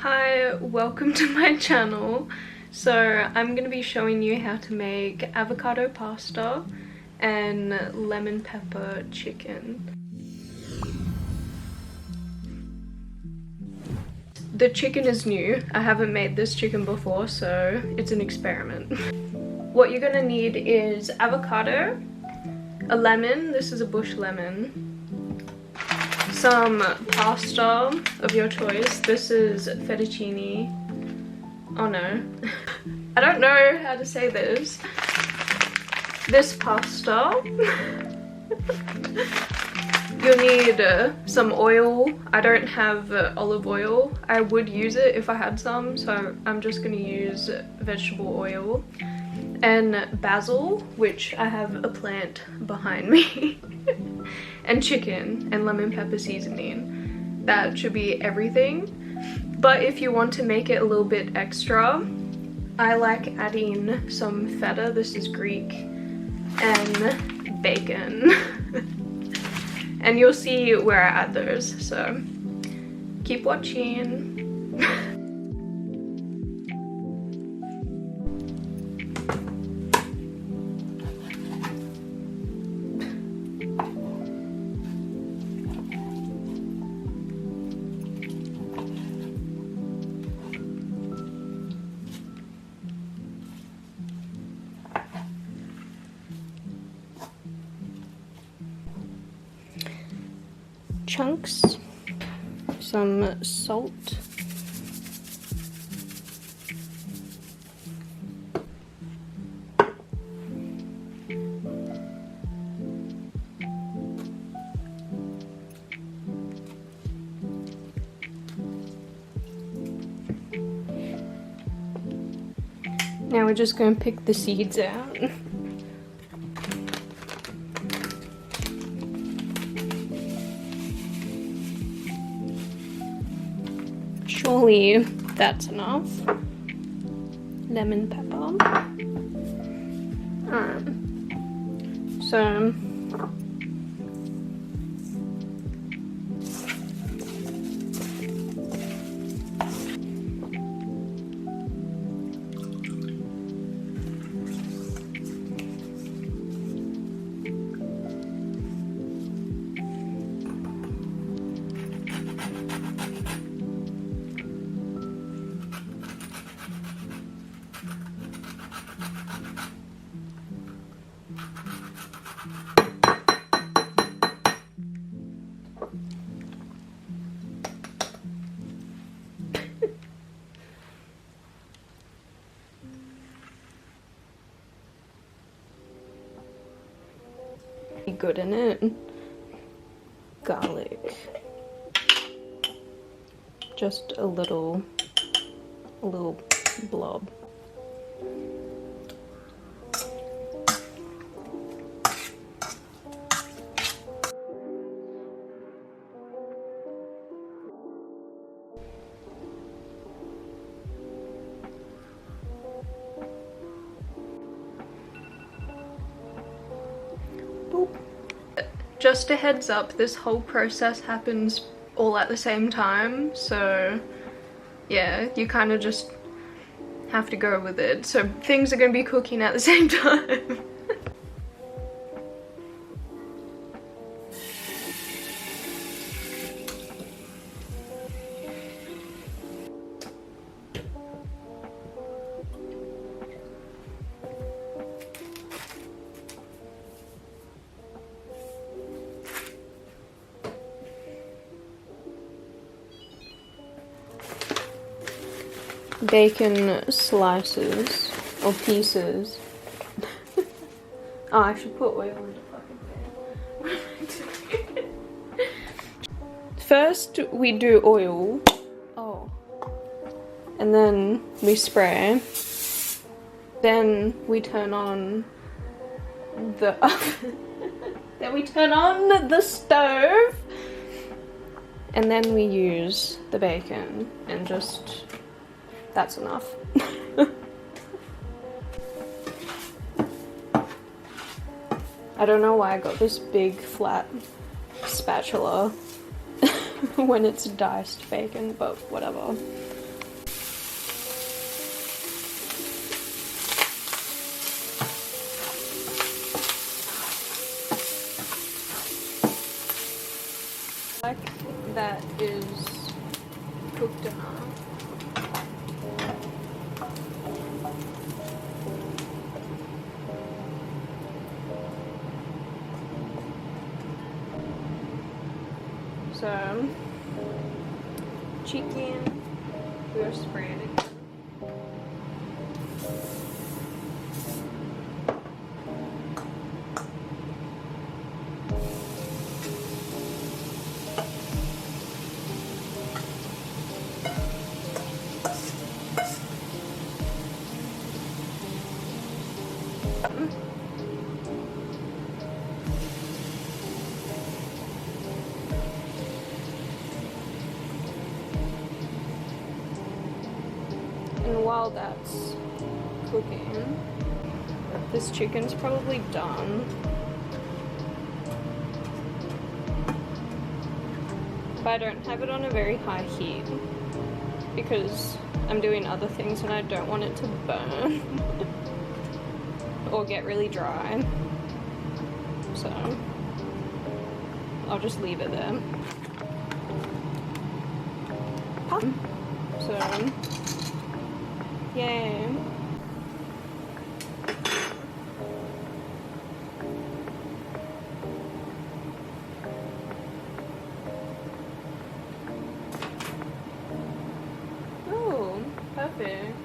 Hi, welcome to my channel. So I'm going to be showing you how to make avocado pasta and lemon pepper chicken. The chicken is new. I haven't made this chicken before, so it's an experiment. What you're going to need is avocado, a lemon, this is a bush lemon, some pasta of your choice. This is fettuccine. Oh no. I don't know how to say this. This pasta. You'll need some oil. I don't have olive oil. I would use it if I had some, so I'm just going to use vegetable oil. And basil, which I have a plant behind me. And chicken and lemon pepper seasoning. That should be everything. But if you want to make it a little bit extra, I like adding some feta, this is Greek, and bacon. And you'll see where I add those, so keep watching. Chunks, some salt, now we're just going to pick the seeds out. Surely that's enough. Lemon pepper. So good in it. Garlic. Just a little blob. Just a heads up, this whole process happens all at the same time, so yeah, you kind of just have to go with it. So things are going to be cooking at the same time. Bacon slices or pieces. Oh, I should put oil in the fucking pan. First we do oil. Oh. And then we spray. Then we turn on the oven. Then we turn on the stove. And then we use the bacon and just, that's enough. I don't know why I got this big flat spatula when it's diced bacon, but whatever. that is cooked enough. So, chicken, we'll spray it again. And while that's cooking, this chicken's probably done. But I don't have it on a very high heat because I'm doing other things and I don't want it to burn or get really dry. So I'll just leave it there. So yay. Oh, perfect.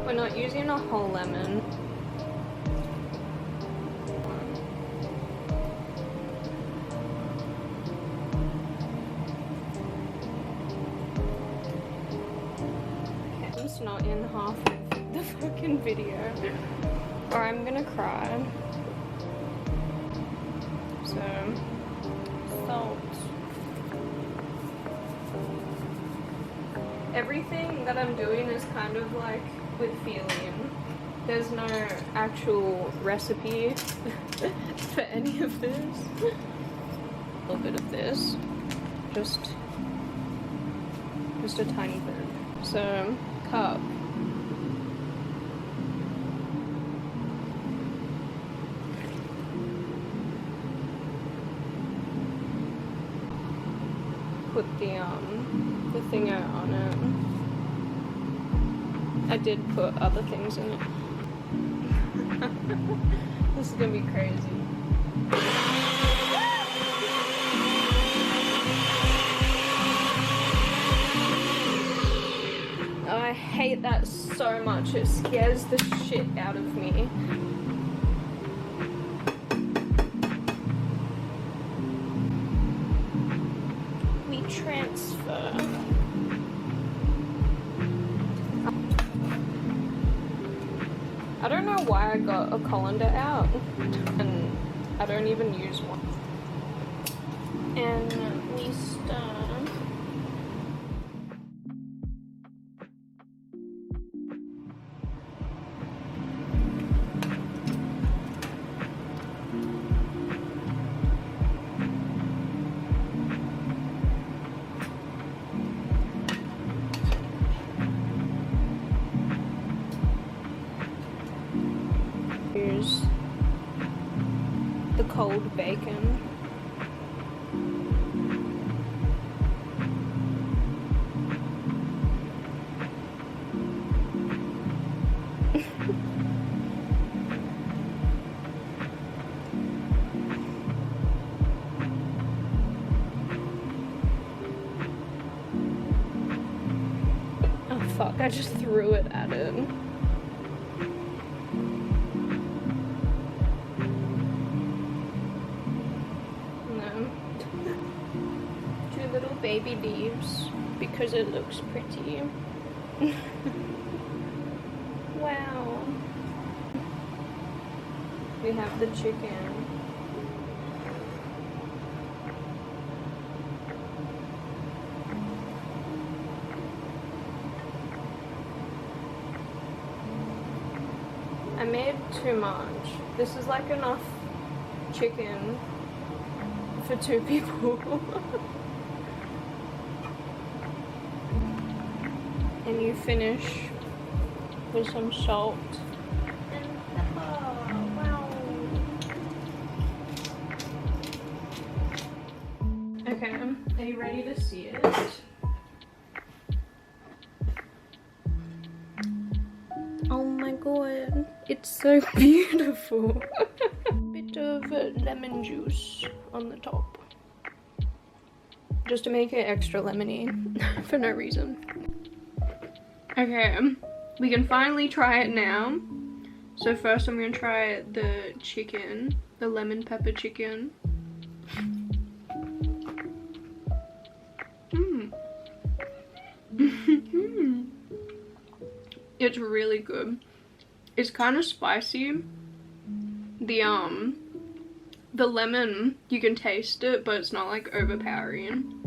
We're not using a whole lemon. Okay, it's not in half of the fucking video, or I'm gonna cry. So, salt. Everything that I'm doing is kind of like with feeling. There's no actual recipe for any of this. A little bit of this, just a tiny bit. So, cup. Put the thingo on it. I did put other things in it. This is gonna be crazy. Oh, I hate that so much. It scares the shit out of me. We transfer. I don't know why I got a colander out, and I don't even use one. And we stir. Here's the cold bacon. Oh fuck, I just threw it at him. Little baby leaves because it looks pretty. Wow. We have the chicken. I'm made too much. This is like enough chicken for 2 people. And you finish with some salt and pepper. Wow. Okay, are you ready to see it? Oh my god, it's so beautiful. Bit of lemon juice on the top. Just to make it extra lemony for no reason. Okay, we can finally try it now. So first I'm gonna try the chicken, the lemon pepper chicken. It's really good. It's kind of spicy. The lemon, you can taste it, but it's not like overpowering.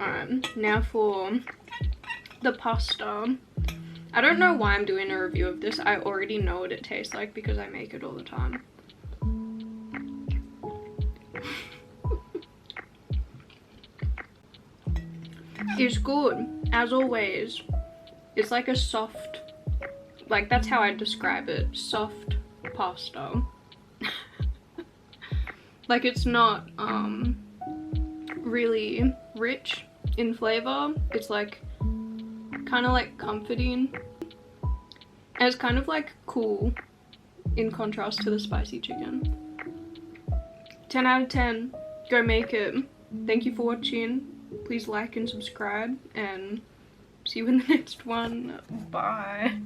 Alright, now for the pasta. I don't know why I'm doing a review of this. I already know what it tastes like because I make it all the time. It's good, as always. It's like a soft, like that's how I describe it, soft pasta. Like it's not really rich in flavor. It's like kind of like comforting, and it's kind of like cool in contrast to the spicy chicken. 10 out of 10. Go make it. Thank you for watching. Please like and subscribe, and see you in the next one. Bye.